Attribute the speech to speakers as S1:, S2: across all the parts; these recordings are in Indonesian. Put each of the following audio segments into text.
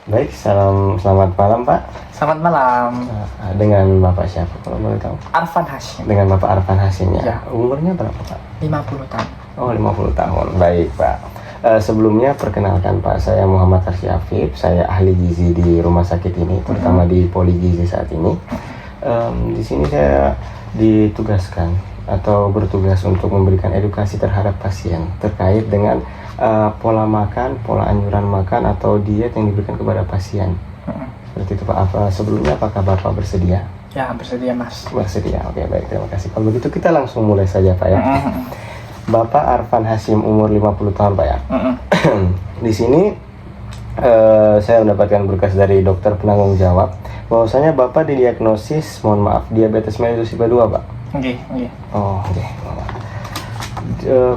S1: Baik, selamat malam Pak.
S2: Selamat malam.
S1: Dengan Bapak siapa kalau boleh tahu?
S2: Arfan Hashim.
S1: Dengan Bapak Arfan Hashim ya.
S2: Ya.
S1: Umurnya berapa Pak?
S2: 50 tahun.
S1: Oh, 50 tahun. Baik Pak. Sebelumnya perkenalkan Pak, saya Muhammad Arsy Afif. Saya ahli gizi di rumah sakit ini, terutama di Poli Gizi saat ini. Di sini saya ditugaskan atau bertugas untuk memberikan edukasi terhadap pasien terkait dengan pola makan, pola anjuran makan atau diet yang diberikan kepada pasien. Seperti itu Pak. Sebelumnya apakah Bapak bersedia?
S2: Ya, bersedia Mas.
S1: Bersedia. Oke, baik, terima kasih. Kalau begitu kita langsung mulai saja Pak ya. Bapak Arfan Hashim, umur 50 tahun Pak ya. Di sini saya mendapatkan berkas dari dokter penanggung jawab bahwasanya Bapak didiagnosis, mohon maaf, diabetes mellitus tipe 2 Pak.
S2: Oke.
S1: Oh, oke.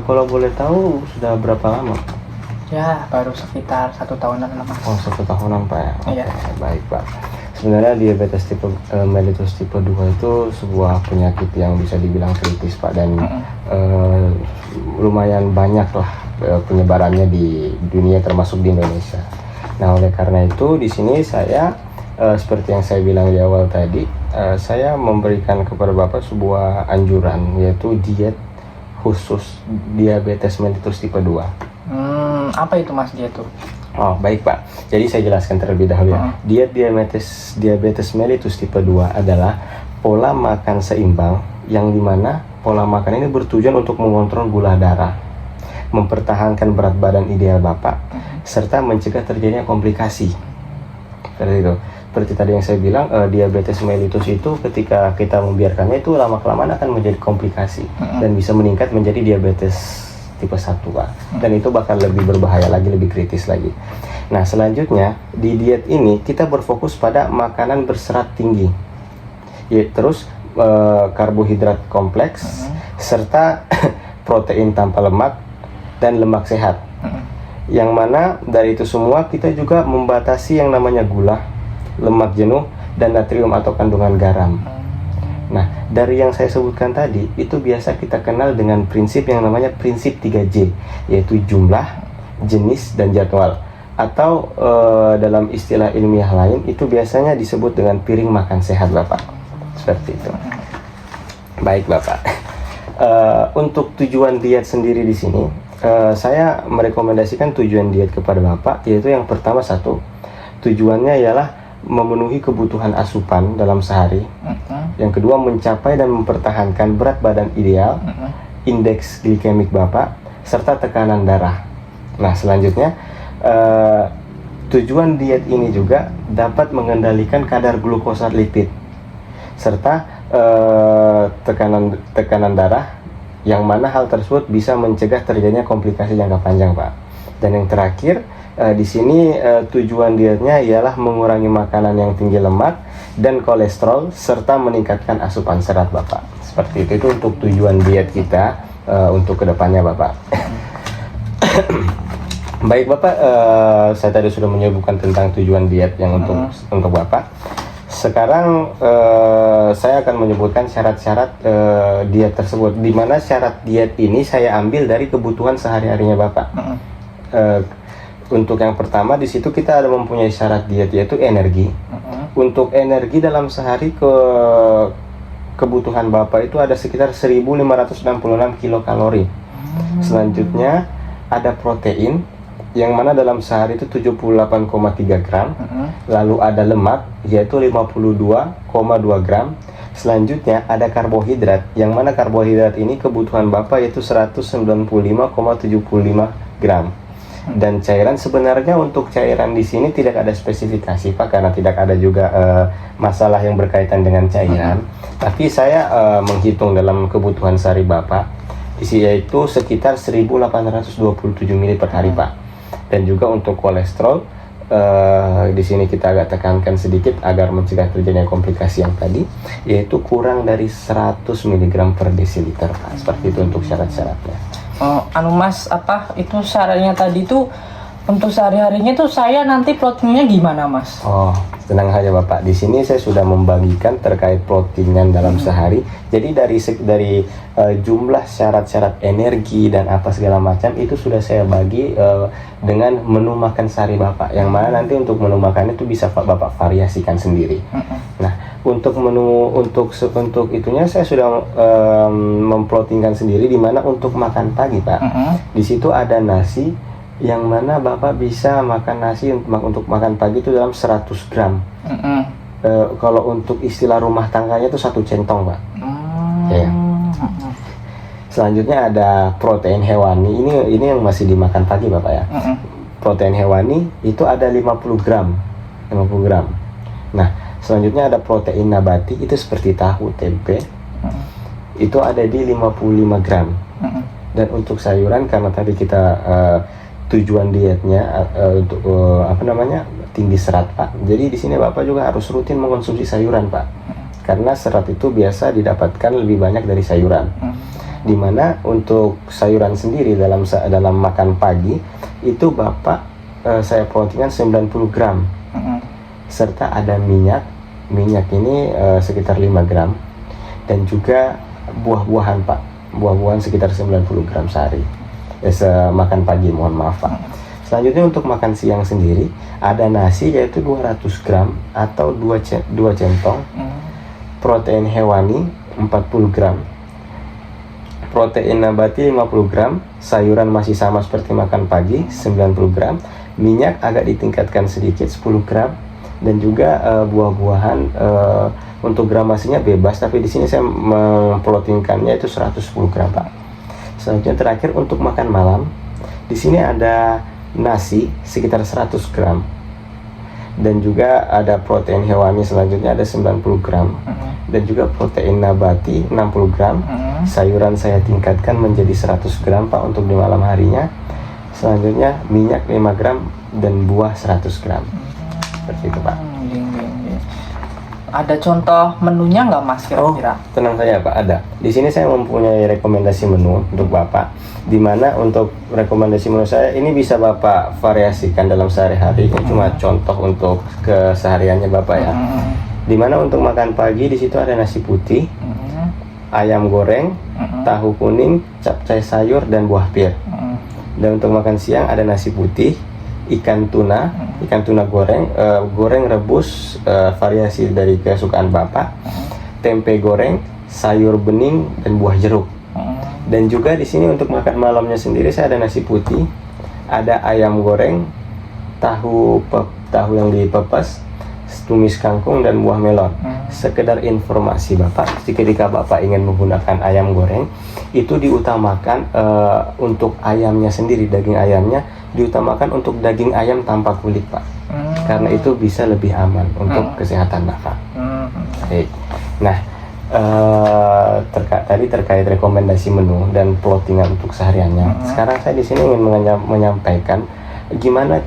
S1: Kalau boleh tahu sudah berapa lama?
S2: Ya, baru sekitar 1 tahunan lah Mas.
S1: Oh, 1 tahunan Pak ya.
S2: Iya.
S1: Oke, baik Pak. Sebenarnya diabetes mellitus tipe 2 itu sebuah penyakit yang bisa dibilang kritis Pak, dan lumayan banyak lah penyebarannya di dunia termasuk di Indonesia. Nah, oleh karena itu di sini saya seperti yang saya bilang di awal tadi, saya memberikan kepada Bapak sebuah anjuran, yaitu diet khusus diabetes mellitus tipe 2.
S2: Apa itu Mas dia tuh?
S1: Oh, baik Pak. Jadi saya jelaskan terlebih dahulu ya. Diet diabetes mellitus tipe 2 adalah pola makan seimbang yang dimana pola makan ini bertujuan untuk mengontrol gula darah, mempertahankan berat badan ideal Bapak, serta mencegah terjadinya komplikasi. Seperti itu. Seperti tadi yang saya bilang, diabetes mellitus itu ketika kita membiarkannya itu lama-kelamaan akan menjadi komplikasi dan bisa meningkat menjadi diabetes tipe 1 Pak. Dan itu bakal lebih berbahaya lagi, lebih kritis lagi. Nah, selanjutnya di diet ini kita berfokus pada makanan berserat tinggi. Ya, terus karbohidrat kompleks serta protein tanpa lemak dan lemak sehat. Yang mana dari itu semua kita juga membatasi yang namanya gula, lemak jenuh, dan natrium atau kandungan garam. Nah, dari yang saya sebutkan tadi, itu biasa kita kenal dengan prinsip yang namanya prinsip 3J, yaitu jumlah, jenis, dan jadwal. Atau dalam istilah ilmiah lain, itu biasanya disebut dengan piring makan sehat Bapak. Seperti itu. Baik Bapak. Untuk tujuan diet sendiri di sini, saya merekomendasikan tujuan diet kepada Bapak, yaitu yang pertama satu, tujuannya ialah memenuhi kebutuhan asupan dalam sehari. Yang kedua, mencapai dan mempertahankan berat badan ideal, indeks glikemik Bapak, serta tekanan darah. Nah, selanjutnya tujuan diet ini juga dapat mengendalikan kadar glukosa lipid serta tekanan darah, yang mana hal tersebut bisa mencegah terjadinya komplikasi jangka panjang Pak. Dan yang terakhir, di sini tujuan dietnya ialah mengurangi makanan yang tinggi lemak dan kolesterol serta meningkatkan asupan serat Bapak. Seperti itu untuk tujuan diet kita untuk kedepannya Bapak. Baik Bapak, saya tadi sudah menyebutkan tentang tujuan diet yang untuk Bapak. Sekarang saya akan menyebutkan syarat-syarat diet tersebut, di mana syarat diet ini saya ambil dari kebutuhan sehari-harinya Bapak. Untuk yang pertama di situ kita ada mempunyai syarat diet, yaitu energi. Untuk energi dalam sehari kebutuhan Bapak itu ada sekitar 1566 kilokalori. Selanjutnya ada protein, yang mana dalam sehari itu 78,3 gram. Lalu ada lemak, yaitu 52,2 gram. Selanjutnya ada karbohidrat, yang mana karbohidrat ini kebutuhan Bapak yaitu 195,75 gram. Dan cairan, sebenarnya untuk cairan di sini tidak ada spesifikasi Pak, karena tidak ada juga masalah yang berkaitan dengan cairan. Tapi saya menghitung dalam kebutuhan sehari Bapak, yaitu sekitar 1827 ml per hari Pak. Dan juga untuk kolesterol, di sini kita agak tekankan sedikit agar mencegah terjadinya komplikasi yang tadi, yaitu kurang dari 100 mg per desiliter Pak. Seperti itu untuk syarat-syaratnya.
S2: Mas, apa itu syaratnya tadi tuh Untuk sehari-harinya tuh saya nanti plottingnya gimana Mas?
S1: Oh, tenang saja Bapak. Di sini saya sudah membagikan terkait plottingan dalam sehari. Jadi dari jumlah syarat-syarat energi dan apa segala macam itu sudah saya bagi dengan menu makan sehari Bapak. Yang mana nanti untuk menu makan itu bisa Bapak variasikan sendiri. Nah, untuk menu untuk itunya saya sudah memplottingkan sendiri, di mana untuk makan pagi Pak. Di situ ada nasi yang mana Bapak bisa makan nasi untuk makan pagi itu dalam 100 gram. Kalau untuk istilah rumah tangganya itu 1 centong Pak. Ya. Selanjutnya ada protein hewani. Ini yang masih dimakan pagi Bapak ya. Protein hewani itu ada 50 gram. Nah, selanjutnya ada protein nabati, itu seperti tahu, tempe. Itu ada di 55 gram. Dan untuk sayuran, karena tadi kita tujuan dietnya untuk tinggi serat Pak. Jadi di sini Bapak juga harus rutin mengkonsumsi sayuran Pak. Karena serat itu biasa didapatkan lebih banyak dari sayuran. Dimana untuk sayuran sendiri dalam makan pagi itu Bapak saya plottingkan 90 gram. Serta ada minyak ini sekitar 5 gram. Dan juga buah-buahan Pak. Buah-buahan sekitar 90 gram sehari. Makan pagi, mohon maaf Pak. Selanjutnya untuk makan siang sendiri ada nasi yaitu 200 gram atau 2 centong. Protein hewani 40 gram. Protein nabati 50 gram. Sayuran masih sama seperti makan pagi 90 gram. Minyak agak ditingkatkan sedikit 10 gram. Dan juga buah-buahan untuk gramasinya bebas, tapi di sini saya memplottingkannya itu 110 gram Pak. Selanjutnya terakhir untuk makan malam, di sini ada nasi sekitar 100 gram dan juga ada protein hewani selanjutnya ada 90 gram dan juga protein nabati 60 gram. Sayuran saya tingkatkan menjadi 100 gram Pak untuk di malam harinya. Selanjutnya minyak 5 gram dan buah 100 gram. Seperti itu Pak.
S2: Ada contoh menunya nggak Mas kira-kira?
S1: Tenang saja Pak, ada. Di sini saya mempunyai rekomendasi menu untuk Bapak, di mana untuk rekomendasi menu saya ini bisa Bapak variasikan dalam sehari-hari. Ini cuma contoh untuk kesehariannya Bapak ya. Di mana untuk makan pagi di situ ada nasi putih, ayam goreng, tahu kuning, capcay sayur dan buah pir. Dan untuk makan siang ada nasi putih, ikan tuna goreng rebus, variasi dari kesukaan Bapak, tempe goreng, sayur bening dan buah jeruk. Dan juga di sini untuk makan malamnya sendiri saya ada nasi putih, ada ayam goreng, tahu yang dipepes, tumis kangkung dan buah melon. Sekedar informasi Bapak, ketika Bapak ingin menggunakan ayam goreng itu diutamakan untuk ayamnya sendiri, daging ayamnya diutamakan untuk daging ayam tanpa kulit Pak, karena itu bisa lebih aman untuk kesehatan Bapak. Baik. Nah, tadi terkait rekomendasi menu dan plottingan untuk sehariannya. Sekarang saya di sini ingin menyampaikan gimana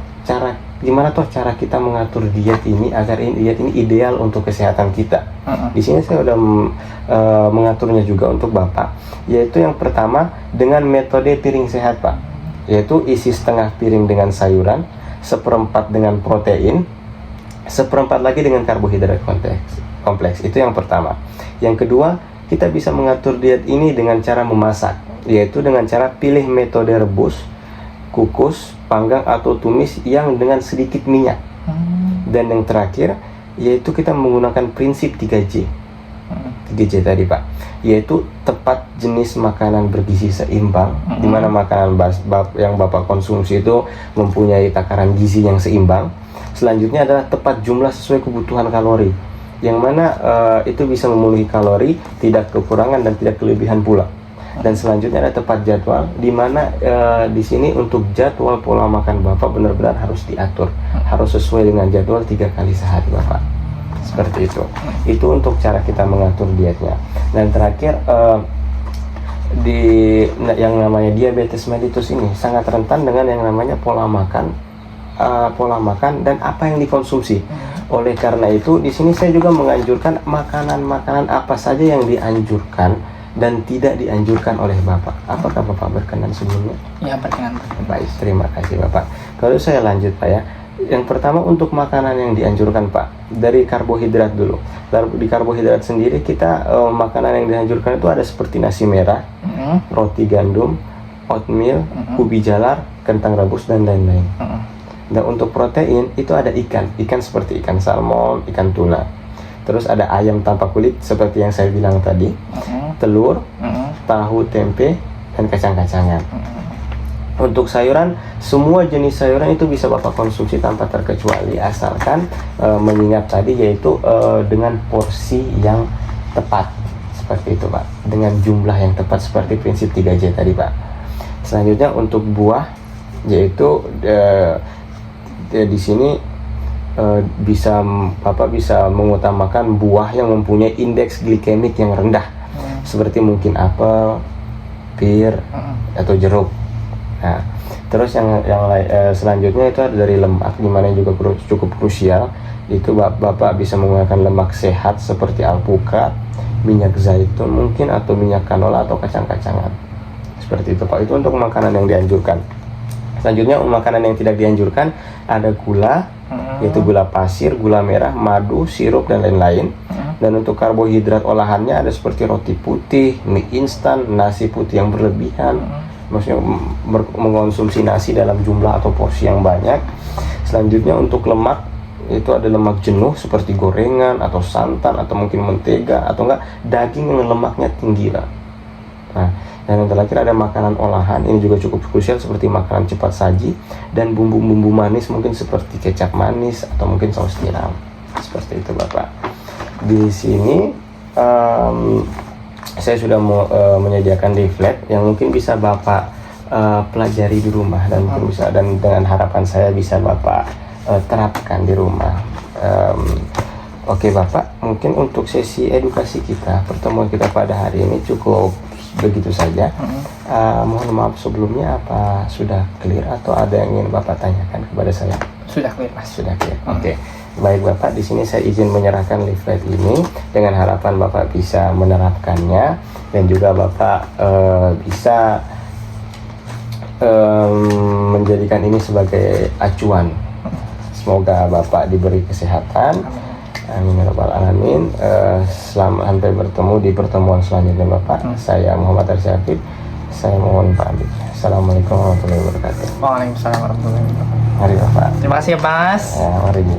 S1: cara kita mengatur diet ini agar diet ini ideal untuk kesehatan kita. Di sini saya sudah mengaturnya juga untuk Bapak, yaitu yang pertama dengan metode piring sehat Pak, yaitu isi setengah piring dengan sayuran, 1/4 dengan protein, 1/4 lagi dengan karbohidrat kompleks. Itu yang pertama. Yang kedua, kita bisa mengatur diet ini dengan cara memasak, yaitu dengan cara pilih metode rebus, kukus, panggang atau tumis yang dengan sedikit minyak. Dan yang terakhir yaitu kita menggunakan prinsip 3J. 3J tadi Pak, yaitu tepat jenis makanan bergizi seimbang, di mana makanan yang Bapak konsumsi itu mempunyai takaran gizi yang seimbang. Selanjutnya adalah tepat jumlah sesuai kebutuhan kalori, yang mana itu bisa memenuhi kalori, tidak kekurangan dan tidak kelebihan pula. Dan selanjutnya ada tepat jadwal, di mana di sini untuk jadwal pola makan Bapak benar-benar harus diatur, harus sesuai dengan jadwal 3 kali sehari Bapak. Seperti itu. Itu untuk cara kita mengatur dietnya. Dan terakhir yang namanya diabetes mellitus ini sangat rentan dengan yang namanya pola makan dan apa yang dikonsumsi. Oleh karena itu di sini saya juga menganjurkan makanan-makanan apa saja yang dianjurkan dan tidak dianjurkan oleh Bapak. Apakah Bapak berkenan sebelumnya?
S2: Ya, berkenan.
S1: Baik, terima kasih Bapak. Kalau saya lanjut Pak ya. Yang pertama untuk makanan yang dianjurkan Pak, dari karbohidrat dulu. Di karbohidrat sendiri kita makanan yang dianjurkan itu ada seperti nasi merah, roti gandum, oatmeal, ubi jalar, kentang rebus dan lain-lain. Dan untuk protein itu ada ikan seperti ikan salmon, ikan tuna. Terus ada ayam tanpa kulit seperti yang saya bilang tadi, telur, tahu, tempe, dan kacang-kacangan. Untuk sayuran, semua jenis sayuran itu bisa Bapak konsumsi tanpa terkecuali, asalkan mengingat tadi yaitu dengan porsi yang tepat, seperti itu Pak, dengan jumlah yang tepat seperti prinsip 3J tadi Pak. Selanjutnya untuk buah, yaitu di sini Bapak bisa mengutamakan buah yang mempunyai indeks glikemik yang rendah, seperti mungkin apel, pir, atau jeruk. Nah, terus yang selanjutnya itu ada dari lemak, dimana juga cukup krusial. Itu Bapak bisa menggunakan lemak sehat seperti alpukat, minyak zaitun mungkin, atau minyak canola atau kacang-kacangan. Seperti itu Pak. Itu untuk makanan yang dianjurkan. Selanjutnya makanan yang tidak dianjurkan ada gula, yaitu gula pasir, gula merah, madu, sirup, dan lain-lain. Dan untuk karbohidrat olahannya ada seperti roti putih, mie instan, nasi putih yang berlebihan, maksudnya mengkonsumsi nasi dalam jumlah atau porsi yang banyak. Selanjutnya untuk lemak, itu ada lemak jenuh seperti gorengan atau santan atau mungkin mentega, atau enggak daging yang lemaknya tinggi lah. Nah, dan yang terakhir ada makanan olahan, ini juga cukup krusial seperti makanan cepat saji dan bumbu-bumbu manis mungkin seperti kecap manis atau mungkin saus tiram. Seperti itu Bapak. Di sini saya sudah menyediakan leaflet yang mungkin bisa Bapak pelajari di rumah dan berusaha, dan dengan harapan saya bisa Bapak terapkan di rumah. Oke Bapak, mungkin untuk sesi edukasi kita, pertemuan kita pada hari ini cukup begitu saja. Mohon maaf sebelumnya, apa sudah clear atau ada yang ingin Bapak tanyakan kepada saya?
S2: Sudah clear Mas.
S1: Sudah clear. Oke. Baik Bapak, di sini saya izin menyerahkan leaflet ini dengan harapan Bapak bisa menerapkannya dan juga Bapak bisa menjadikan ini sebagai acuan. Semoga Bapak diberi kesehatan. Amin ya rabbal alamin. Selamat sampai bertemu di pertemuan selanjutnya Bapak. Saya Muhammad Arsyafid. Saya mohon pamit. Assalamualaikum warahmatullahi wabarakatuh.
S2: Waalaikumsalam warahmatullahi wabarakatuh.
S1: Mari Bapak.
S2: Terima kasih ya Mas.
S1: Ya, mari Bu.